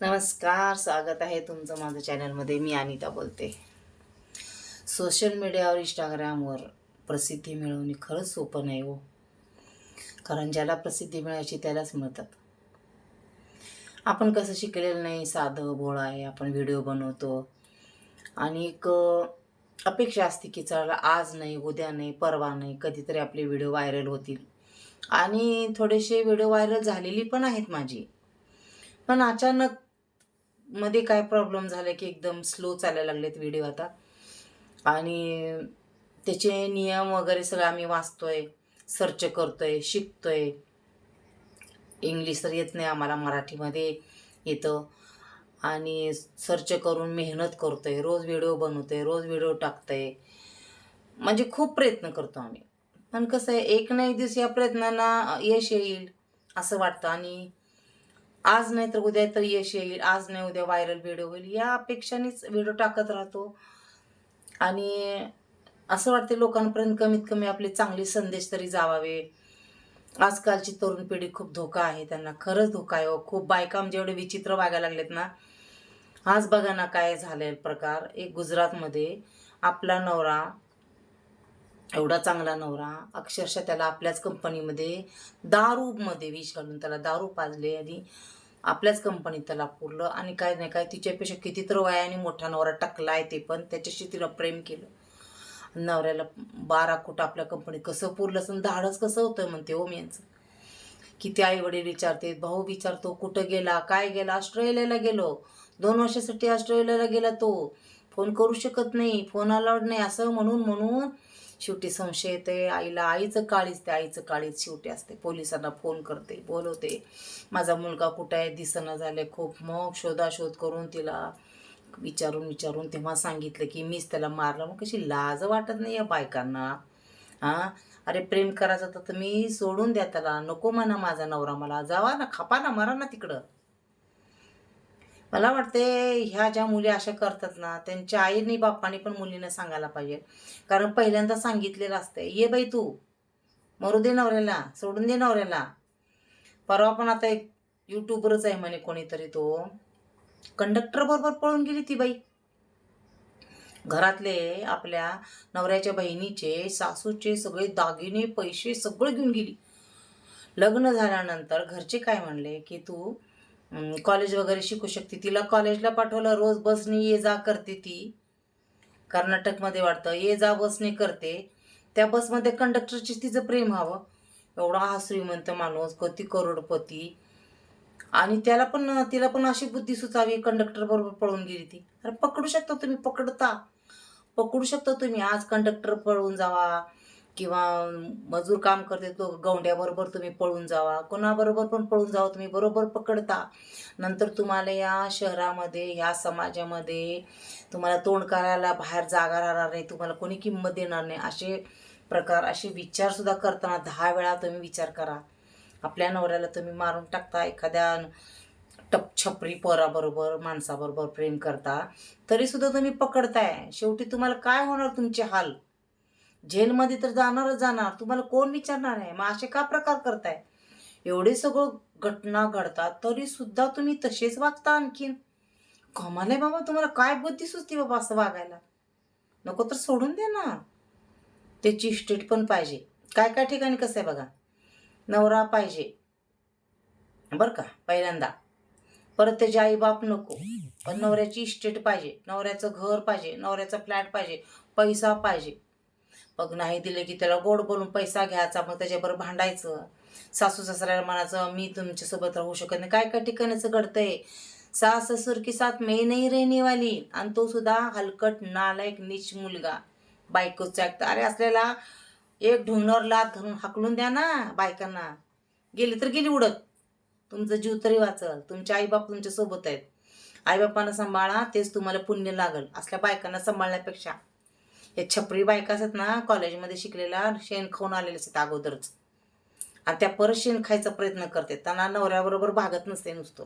नमस्कार, स्वागत आहे तुमचं माझ्या चॅनलमध्ये. मी अनिता बोलते. सोशल मीडियावर इंस्टाग्रामवर प्रसिद्धी मिळवणे खरंच सोपं नाही हो. कारण ज्याला प्रसिद्धी मिळायची त्यालाच मिळतात. आपण कसं शिकलेलं नाही, साधं भोळं आहे. आपण व्हिडिओ बनवतो आणि एक अपेक्षा असते की चला आज नाही, उद्या नाही, परवा नाही, कधीतरी आपले व्हिडिओ व्हायरल होतील. आणि थोडेसे व्हिडिओ व्हायरल झालेली पण आहेत माझी. पण अचानक मध्ये काय प्रॉब्लेम झाला की एकदम स्लो चालायला लागलेत व्हिडिओ आता. आणि त्याचे नियम वगैरे सगळं आम्ही वाचतोय, सर्च करतोय, शिकतोय. इंग्लिश तर येत नाही आम्हाला, मराठीमध्ये येतं. आणि सर्च करून मेहनत करतोय, रोज व्हिडिओ बनवतोय, रोज व्हिडिओ टाकतोय. म्हणजे खूप प्रयत्न करतो आम्ही. पण कसं आहे, एक ना एक दिवस या प्रयत्नांना यश येईल असं वाटतं. आणि आज नाही तर उद्या तर यश येईल, आज नाही उद्या व्हायरल व्हिडिओ होईल, या अपेक्षानेच व्हिडिओ टाकत राहतो. आणि असं वाटते लोकांपर्यंत कमीत कमी आपले चांगले संदेश तरी जावावे. आजकालची तरुण पिढी खूप धोका आहे, त्यांना खरंच धोका आहे हो. खूप बायका जेवढे विचित्र वागायला लागलेत ना. आज बघा ना काय झालंय प्रकार. एक गुजरातमध्ये आपला नवरा, एवढा चांगला नवरा, अक्षरशः त्याला आपल्याच कंपनीमध्ये दारूमध्ये विष घालून त्याला दारू पाजले आणि आपल्याच कंपनीत त्याला पुरलं. आणि काय नाही काय तिच्यापेक्षा कितीतरी वयाने मोठा नवरा टाकलाय, ते पण त्याच्याशी तिला प्रेम केलं. नवऱ्याला 12 कोट आपल्या कंपनीत कसं पुरलं असं, धाडच कसं होतं म्हणते हो मी यांचं. किती आई वडील विचारते, भाऊ विचारतो कुठं गेला, काय गेला, ऑस्ट्रेलियाला गेलो, 2 वर्षासाठी ऑस्ट्रेलियाला गेला तो, फोन करू शकत नाही, फोन अलाउड नाही, असं म्हणून म्हणून शेवटी संशय येते आईला. आईचं काळीच, ते आईचं काळीच शेवटी असते. पोलिसांना फोन करते, बोलवते, माझा मुलगा कुठं आहे, दिसेना झाले खूप. मग शोधाशोध करून तिला विचारून विचारून तेव्हा सांगितलं की मीच त्याला मारलं. मग कशी लाज वाटत नाही या बायकांना. हां, अरे प्रेम करायचं तर तुम्ही सोडून द्या त्याला, नको म्हणा माझा नवरा मला, जावा ना, खपा ना, मरा ना तिकडं. मला वाटते ह्या ज्या मुली अशा करतात ना, त्यांच्या आईनी बाप्पानी पण मुलींना सांगायला पाहिजे. कारण पहिल्यांदा सांगितलेलं असतंय, ये बाई तू, मरू दे नवऱ्याला, सोडून दे नवऱ्याला. परवा पण आता एक यूट्यूबरच आहे म्हणे कोणीतरी, तो कंडक्टर बरोबर पळून गेली ती बाई. घरातले आपल्या नवऱ्याच्या बहिणीचे, सासूचे सगळे दागिने, पैसे सगळं घेऊन गेली. लग्न झाल्यानंतर घरचे काय म्हणले की तू कॉलेज वगैरे शिकू शकते. तिला कॉलेजला पाठवलं, रोज बसने ये जा करते ती. कर्नाटकमध्ये वाटतं ये जा बसने करते. त्या बसमध्ये कंडक्टरची तिचं प्रेम हवं. एवढा हा श्रीमंत माणूस, किती करोडपती. आणि तिला पण अशी बुद्धी सुचावी, कंडक्टर बरोबर पळून गेली ती. अरे पकडू शकता तुम्ही, पकडू शकता तुम्ही. आज कंडक्टर पळून जावा किंवा मजूर काम करते तो गवंड्याबरोबर तुम्ही पळून जावा, कोणाबरोबर पण पळून जावा, तुम्ही बरोबर पकडता. नंतर तुम्हाला या शहरामध्ये, या समाजामध्ये तुम्हाला तोंड करायला बाहेर जागा राहणार नाही, तुम्हाला कोणी किंमत देणार नाही. असे प्रकार, असे विचारसुद्धा करताना 10 वेळा तुम्ही विचार करा. आपल्या नवऱ्याला तुम्ही मारून टाकता, एखाद्या छपरी पोराबरोबर, माणसाबरोबर प्रेम करता, तरीसुद्धा तुम्ही पकडताय. शेवटी तुम्हाला काय होणार, तुमचे हाल. जेलमध्ये तर जाणारच जाणार. तुम्हाला कोण विचारणार आहे? मग असे का प्रकार करताय? एवढे सगळं घटना घडतात तरीसुद्धा तुम्ही तसेच वागता आणखीन. कमाल आहे बाबा, तुम्हाला काय बुद्धी सुचती बाबा असं वागायला? नको तर सोडून द्या ना. त्याची इस्टेट पण पाहिजे. काय काय ठिकाणी कसं आहे बघा, नवरा पाहिजे बरं का पहिल्यांदा, परत त्याचे आईबाप नको, पण नवऱ्याची इस्टेट पाहिजे, नवऱ्याचं घर पाहिजे, नवऱ्याचा फ्लॅट पाहिजे, पैसा पाहिजे. मग नाही दिले की त्याला गोड बोलून पैसा घ्यायचा, मग त्याच्याबरोबर भांडायचं. सासू सासऱ्याला म्हणायचं मी तुमच्यासोबत राहू शकत नाही. काय काय ठिकाणीचं घडतंय. सास ससुर की साथ मैं नहीं रहने वाली, आणि तो सुद्धा हलकट नालायक नीच मुलगा बायकोचा ऐकता. अरे असलेला एक ढुंगणावर लात घालून हाकलून द्या ना बायकांना. गेली तर गेली उडत, तुमचा जीव तरी वाचल. तुमचे आईबाप तुमच्या सोबत आहेत. आईबापांना सांभाळा, तेच तुम्हाला पुण्य लागल. असल्या बायकांना सांभाळण्यापेक्षा हे छपरी बायका असतात ना, कॉलेजमध्ये शिकलेला, शेण खाऊन आलेले असतात अगोदरच, आणि त्या परत शेण खायचा प्रयत्न करते. त्यांना नवऱ्याबरोबर भागत नसते नुसतं,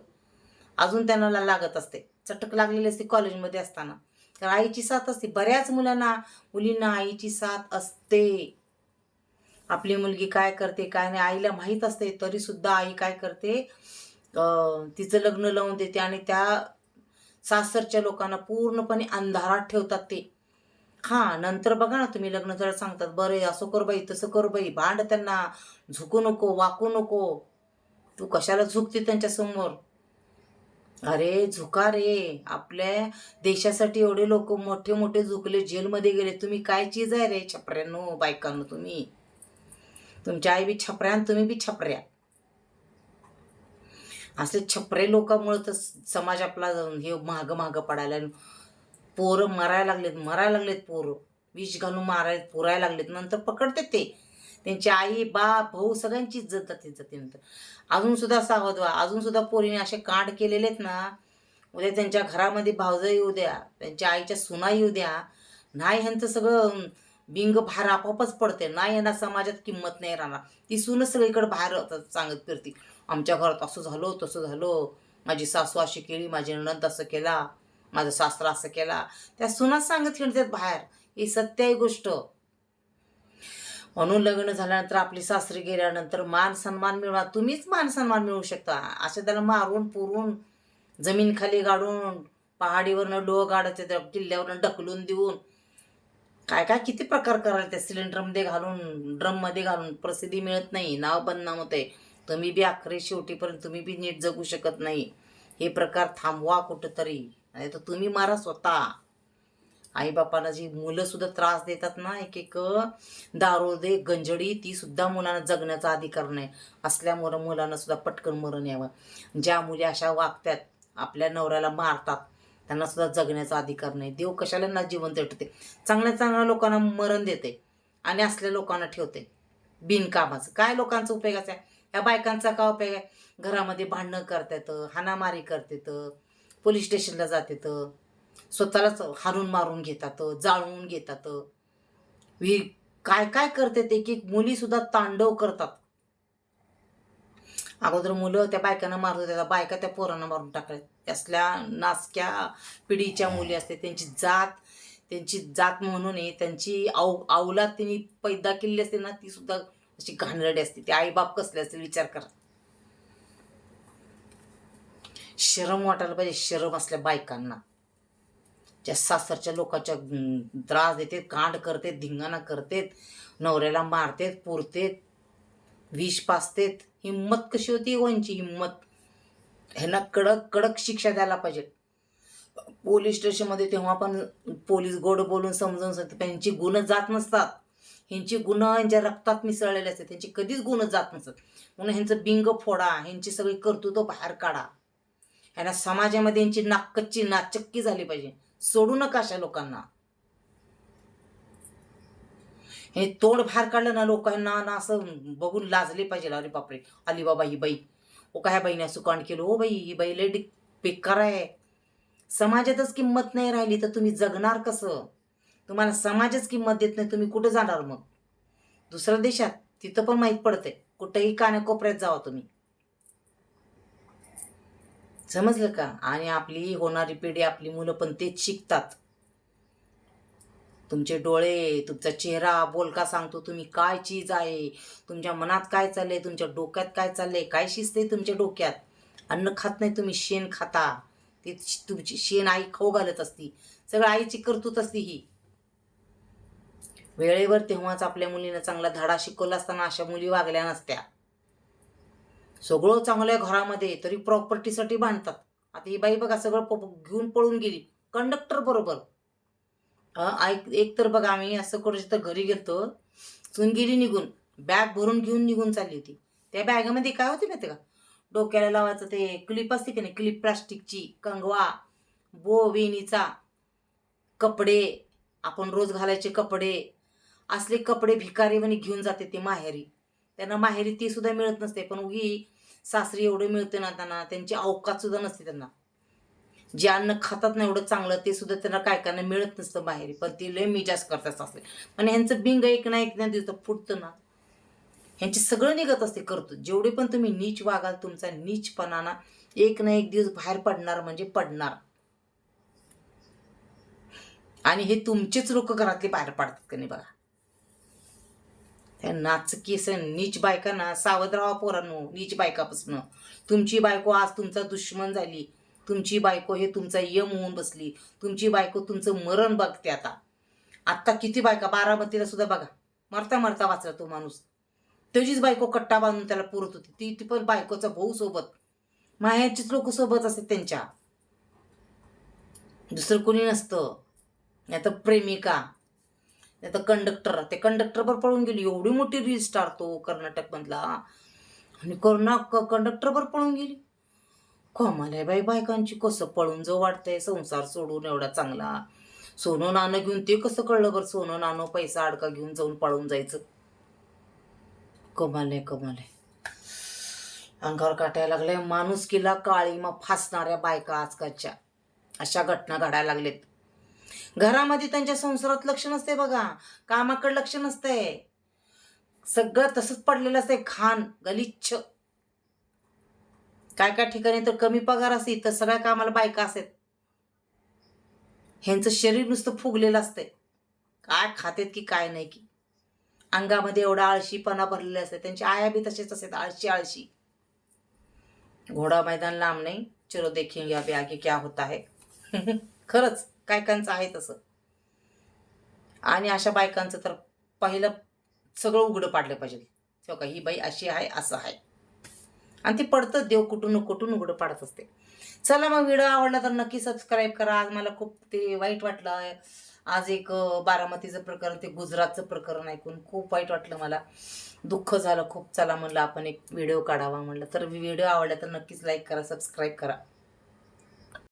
अजून त्यांना लागत असते, चटक लागलेली असते कॉलेजमध्ये असताना. तर आईची साथ असते. बऱ्याच मुलींना आईची साथ असते. आपली मुलगी काय करते काय नाही आईला माहीत असते, तरीसुद्धा आई काय करते, तिचं लग्न लावून देते आणि त्या सासरच्या लोकांना पूर्णपणे अंधारात ठेवतात ते. हां, नंतर बघा ना तुम्ही लग्न जरा सांगतात, "बरं असं कर बाई, तसं कर बाई, भांड त्यांना, झुकू नको, वाकू नको." तू कशाला झुकते त्यांच्यासमोर? अरे झुका रे. आपल्या देशासाठी एवढे लोक मोठे मोठे झुकले, जेलमध्ये गेले. तुम्ही काय चीज आहे रे छपऱ्यांनो, बायकांनो तुम्ही? तुमच्या आई बी छपऱ्या आणि तुम्ही बी छपऱ्या. असे छपरे लोकांमुळे तर समाज आपला हे मागं मागं पडायला. पोरं मरायला लागलेत पोरं. विष घालून पुरायला लागलेत. नंतर पकडते ते. त्यांची आई, बाप, भाऊ सगळ्यांची इज्जत जाते नंतर. अजून सुद्धा सावध व्हा. अजून सुद्धा पोरीने असे कांड केलेले आहेत ना, उद्या त्यांच्या घरामध्ये भावजं येऊ द्या, त्यांच्या आईच्या सुना येऊ द्या, नाही ह्यांचं सगळं बिंग बाहेर आपोआपच पडते. नाही यांना समाजात किंमत नाही राहणार. ती सूनच सगळीकडे बाहेर सांगत फिरती, आमच्या घरात असं झालं, तसं झालं, माझी सासू अशी केली, माझी नणंद असं केला, माझा सासरा असं केला. त्या सुनाच सांगत फिरतात बाहेर. ही सत्य आहे गोष्ट. म्हणून लग्न झाल्यानंतर आपली सासरी गेल्यानंतर मान सन्मान मिळवा. तुम्हीच मान सन्मान मिळवू शकता. अशा त्याला मारून पुरून जमीन खाली गाडून पहाडीवरनं डोह गाडायचे, त्या किल्ल्यावरनं ढकलून देऊन काय काय किती प्रकार करायला. त्या सिलेंडरमध्ये घालून, ड्रममध्ये घालून प्रसिद्धी मिळत नाही, नाव बदनाम होते. तुम्ही बी अखेर शेवटीपर्यंत तुम्ही बी नीट जगू शकत नाही. हे प्रकार थांबवा कुठंतरी, नाही तर तुम्ही मारा स्वतः. आईबापाला जी मुलं सुद्धा त्रास देतात ना, एक एक दारू दे गंजडी, ती सुद्धा मुलांना जगण्याचा अधिकार नाही. असल्यामुळं मुलांना सुद्धा पटकन मरण यावं. ज्या मुली अशा वागतात, आपल्या नवऱ्याला मारतात, त्यांना सुद्धा जगण्याचा अधिकार नाही. देव कशाला ना जिवंत ठेवते. चांगल्या चांगल्या लोकांना मरण देते आणि असल्या लोकांना ठेवते बिनकामाचं. काय लोकांचा उपयोगाचा आहे? या बायकांचा काय उपयोग आहे? घरामध्ये भांडणं करतात, हाणामारी करतात, पोलीस स्टेशनला जातात, स्वतःलाच हारून मारून घेतात, जाळून घेतात, काय काय करतात. एक एक मुली सुद्धा तांडव करतात. अगोदर मुलं त्या बायकांना मारत होत्या, बायका त्या पोरांना मारून टाकल्या. असल्या नासक्या पिढीच्या मुली असते, त्यांची जात म्हणून त्यांची अवलाद त्यांनी पैदा केलेली असते ना, ती सुद्धा अशी घाणेरडी असते. ते आईबाप कसले असते विचार करा. शरम वाटायला पाहिजे, शरम असल्या बायकांना. ज्या सासरच्या लोकांच्या त्रास देते, कांड करते, धिंगाणा करतेत, नवऱ्याला मारतेत, पुरतेत, विष पाजतेत. हिंमत कशी होती कोणची हिंमत? ह्यांना कडक कडक शिक्षा द्यायला पाहिजे. पोलीस स्टेशनमध्ये तेव्हा पण पोलीस गोड बोलून समजावून सांगतात, त्यांची गुण जात नसतात. ह्यांची गुण यांच्या रक्तात मिसळलेले असतात, त्यांची कधीच गुण जात नसतात. म्हणून ह्यांचं बिंग फोडा, ह्यांची सगळी कर्तृत्व बाहेर काढा. ह्यांना समाजामध्ये यांची नाकच्ची नाचक्की झाली पाहिजे. सोडू नका अशा लोकांना. हे तोंड बाहेर काढलं ना, लोकांना ना असं बघून लाजले पाहिजे. अरे बापरे, आली बाबा ही बाई, ओ काय बाईने असं कांड केलं, ओ बाई ही बाई लय बेकार आहे. समाजातच किंमत नाही राहिली तर तुम्ही जगणार कसं? तुम्हाला समाजच किंमत देत नाही, तुम्ही कुठं जाणार मग? दुसऱ्या देशात, तिथं पण माहीत पडते. कुठेही कानाकोपऱ्यात जावा तुम्ही. समजलं का? आणि आपली होणारी पिढी, आपली मुलं पण तेच शिकतात. तुमचे डोळे, तुमचा चेहरा बोलका सांगतो तुम्ही काय चीज आहे, तुमच्या मनात काय चाललंय, तुमच्या डोक्यात काय चाललंय, काय शिजते तुमच्या डोक्यात. अन्न खात नाही तुम्ही, शेण खाता. ते तुमची शेण आई खाऊ घालत असती. सगळं आईची करतूत असती ही. वेळेवर तेव्हाच आपल्या मुलींना चांगला धडा शिकवला असताना अशा मुली वागल्या नसत्या. सगळं चांगलं आहे घरामध्ये, तरी प्रॉपर्टीसाठी भांडतात. आता ही बाई बघा सगळं घेऊन पळून गेली कंडक्टर बरोबर. एक तर बघा, आम्ही असं करू तर घरी गेलतो, सून गेली निघून, बॅग भरून घेऊन निघून चालली होती. त्या बॅगेमध्ये काय होते माहिती का? डोक्याला लावायचं ते क्लिप असते की नाही, क्लिप प्लास्टिकची, कंगवा, बो वेणीचा, कपडे, आपण रोज घालायचे कपडे, असले कपडे भिकारीवाणी घेऊन जाते ते माहेरी. त्यांना माहेरी ती सुद्धा मिळत नसते, पण उगी सासरी एवढं मिळते ना त्यांना, त्यांची अवकात सुद्धा नसते त्यांना. जे अन्न खातात ना एवढं चांगलं, ते सुद्धा त्यांना काय काय मिळत नसतं माहेरी, पण ती लय मिजाज करतात सासरे. पण ह्यांचं बिंग एक ना दिवस फुटतं ना, ह्यांची सगळं निघत असते करतो. जेवढे पण तुम्ही नीच वागाल, तुमचा नीचपणा ना एक ना एक दिवस बाहेर पडणार म्हणजे पडणार. आणि हे तुमचेच लोक घरातले बाहेर पडतात का नाही बघा. त्या नाचकीस नीच बायकांना सावध राहा पोरांनो, नीच बायकापासून. तुमची बायको आज तुमचा दुश्मन झाली, तुमची बायको हे तुमचा यम होऊन बसली, तुमची बायको तुमचं मरण बघते. आत्ता किती बायका, बारामतीला सुद्धा बघा, मरता मरता वाचला तो माणूस. त्याचीच बायको कट्टा बांधून त्याला पुरत होती, ती पण बायकोचा भाऊ सोबत, माहेरचीच लोक सोबत असतात त्यांच्या, दुसरं कोणी नसतं. नाही तर प्रेमिका, नाही तर कंडक्टर. ते कंडक्टरवर पळून गेली, एवढी मोठी रील स्टार तो कर्नाटकमधला, आणि कंडक्टरवर पळून गेली. कमाल आहे बाई बायकांची, कसं पळून जाऊ वाटतंय संसार सोडून एवढा चांगला. सोनं नाणं घेऊन, ते कसं कळलं बरं, सोनं नाणं पैसा अडका घेऊन जाऊन पळून जायचं. कमाल आहे, कमाल आहे. अंगावर काटायला लागले. माणुसकीला काळीमा फासणाऱ्या बायका आजकालच्या, अशा घटना घडायला लागलेत. घरामध्ये त्यांच्या संसारात लक्ष नसते बघा, कामाकडे लक्ष नसतंय, सगळं तसंच पडलेलं असतंय, घाण गलिच्छ. काय काय ठिकाणी तर कमी पगार असते, तर सगळ्या कामाला बायका असतात. ह्यांचं शरीर नुसतं फुगलेलं असतंय, काय खातेत की काय नाही की. अंगामध्ये एवढा आळशीपणा भरलेला असते. त्यांची आया बी तसेच असतात, आळशी आळशी. घोडा मैदान लांब नाही, चलो देखेंगे अभी आगे क्या होता है. खरंच काय कांचं आहे तसं. आणि अशा बायकांचं तर पहिलं सगळं उघडं पाडलं पाहिजे. तेव्हा का ही बाई अशी आहे, असं आहे, आणि ती पडतं, देव कुठून कुठून उघडं पाडत असते. चला मग, व्हिडिओ आवडला तर नक्की सबस्क्राईब करा. आज मला खूप ते वाईट वाटलं. आज एक बारामतीचं प्रकरण, ते गुजरातचं प्रकरण ऐकून खूप वाईट वाटलं मला, दुःख झालं खूप. चला म्हणलं आपण एक व्हिडिओ काढावा म्हणलं. तर व्हिडिओ आवडला तर नक्कीच लाईक करा, सबस्क्राईब करा.